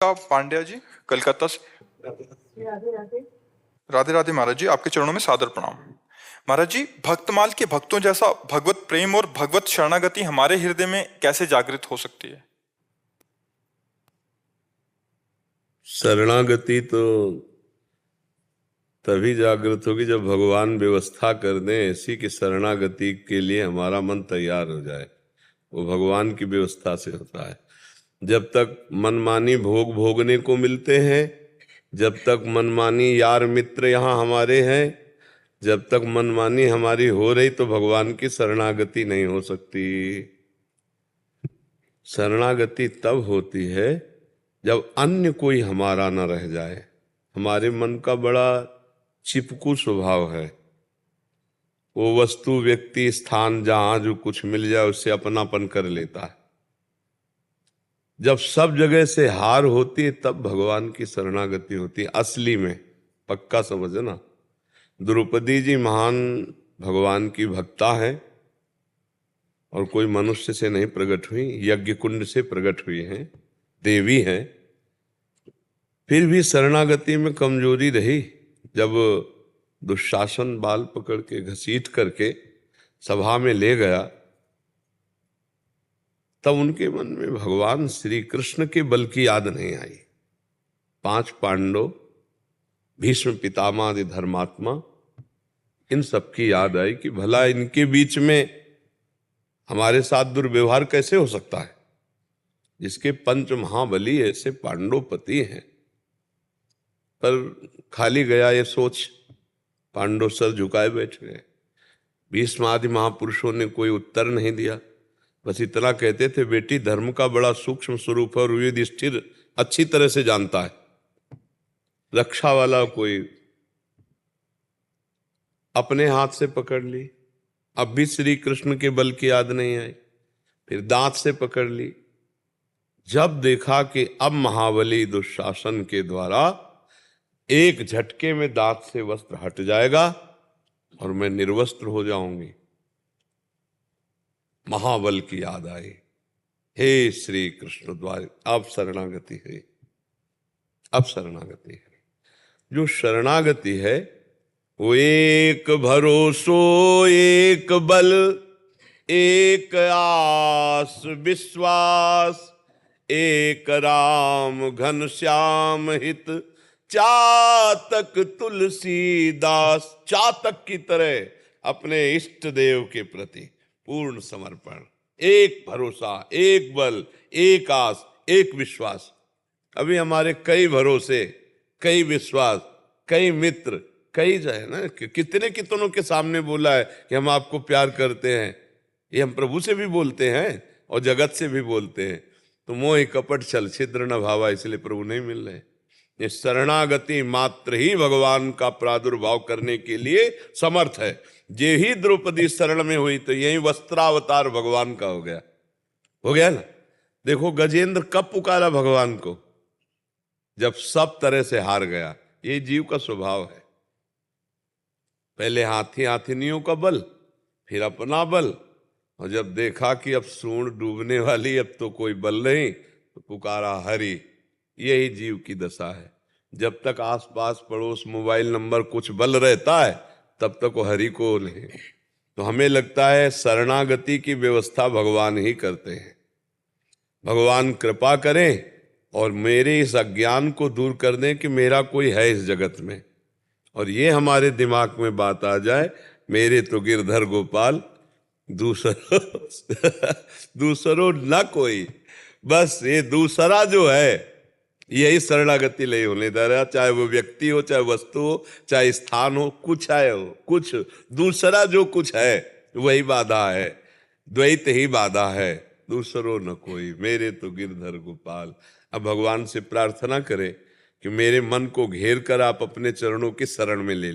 पांड्या जी कलकत्ता से। राधे राधे। राधे राधे महाराज जी, आपके चरणों में सादर प्रणाम। महाराज जी, भक्तमाल के भक्तों जैसा भगवत प्रेम और भगवत शरणागति हमारे हृदय में कैसे जागृत हो सकती है? शरणागति तो तभी जागृत होगी जब भगवान व्यवस्था कर दें ऐसी कि शरणागति के लिए हमारा मन तैयार हो जाए। वो भगवान की व्यवस्था से होता है। जब तक मनमानी भोग भोगने को मिलते हैं, जब तक मनमानी यार मित्र यहाँ हमारे हैं, जब तक मनमानी हमारी हो रही तो भगवान की शरणागति नहीं हो सकती। शरणागति तब होती है जब अन्य कोई हमारा न रह जाए। हमारे मन का बड़ा चिपकू स्वभाव है। वो वस्तु व्यक्ति स्थान जहां जो कुछ मिल जाए उससे अपनापन कर लेता है। जब सब जगह से हार होती है तब भगवान की शरणागति होती है असली में। पक्का समझना। द्रौपदी जी महान भगवान की भक्ता है और कोई मनुष्य से नहीं प्रकट हुई, यज्ञ कुंड से प्रकट हुई हैं, देवी हैं। फिर भी शरणागति में कमजोरी रही। जब दुशासन बाल पकड़ के घसीट करके सभा में ले गया तब उनके मन में भगवान श्री कृष्ण के बल की याद नहीं आई। 5 पांडव, भीष्म पितामह आदि धर्मात्मा, इन सबकी याद आई कि भला इनके बीच में हमारे साथ दुर्व्यवहार कैसे हो सकता है, जिसके पंच महाबली ऐसे पांडवपति हैं। पर खाली गया ये सोच, पांडव सर झुकाए बैठ गए। भीष्म आदि महापुरुषों ने कोई उत्तर नहीं दिया। बस इतना कहते थे, बेटी धर्म का बड़ा सूक्ष्म स्वरूप है और युधिष्ठिर अच्छी तरह से जानता है। रक्षा वाला कोई अपने हाथ से पकड़ ली। अब भी श्री कृष्ण के बल की याद नहीं आई। फिर दांत से पकड़ ली। जब देखा कि अब महाबली दुशासन के द्वारा एक झटके में दांत से वस्त्र हट जाएगा और मैं निर्वस्त्र हो जाऊंगी, महाबल की याद आई। हे श्री कृष्ण द्वार, अब शरणागति है। अब शरणागति है। जो शरणागति है वो एक भरोसो, एक बल, एक आस विश्वास, एक राम घन श्याम हित, चातक तुलसीदास। चातक की तरह अपने इष्ट देव के प्रति पूर्ण समर्पण, एक भरोसा, एक बल, एक आस, एक विश्वास। अभी हमारे कई भरोसे, कई विश्वास, कई मित्र, कई जो है ना, कितने कितनों के सामने बोला है कि हम आपको प्यार करते हैं। ये हम प्रभु से भी बोलते हैं और जगत से भी बोलते हैं। तो मोह कपट छल छिद्र न भावा, इसलिए प्रभु नहीं मिल रहे। ये शरणागति मात्र ही भगवान का प्रादुर्भाव करने के लिए समर्थ है। जे ही द्रौपदी शरण में हुई तो यही वस्त्रावतार भगवान का हो गया। हो गया ना। देखो गजेंद्र कब पुकारा भगवान को? जब सब तरह से हार गया। ये जीव का स्वभाव है। पहले हाथी हाथिनियों का बल, फिर अपना बल, और जब देखा कि अब सूंड डूबने वाली, अब तो कोई बल नहीं, तो पुकारा हरि। यही जीव की दशा है। जब तक आसपास पड़ोस मोबाइल नंबर कुछ बल रहता है तब तक वो हरि को नहीं। तो हमें लगता है शरणागति की व्यवस्था भगवान ही करते हैं। भगवान कृपा करें और मेरे इस अज्ञान को दूर कर दें कि मेरा कोई है इस जगत में, और ये हमारे दिमाग में बात आ जाए, मेरे तो गिरधर गोपाल दूसरो न कोई। बस ये दूसरा जो है यही शरणागति नहीं होने दे रहा। चाहे वो व्यक्ति हो, चाहे वस्तु हो, चाहे स्थान हो, कुछ है हो, कुछ दूसरा जो कुछ है वही बाधा है। द्वैत ही बाधा है, दूसरो न कोई, मेरे तो गिरधर गोपाल। अब भगवान से प्रार्थना करें कि मेरे मन को घेर कर आप अपने चरणों की शरण में ले लें।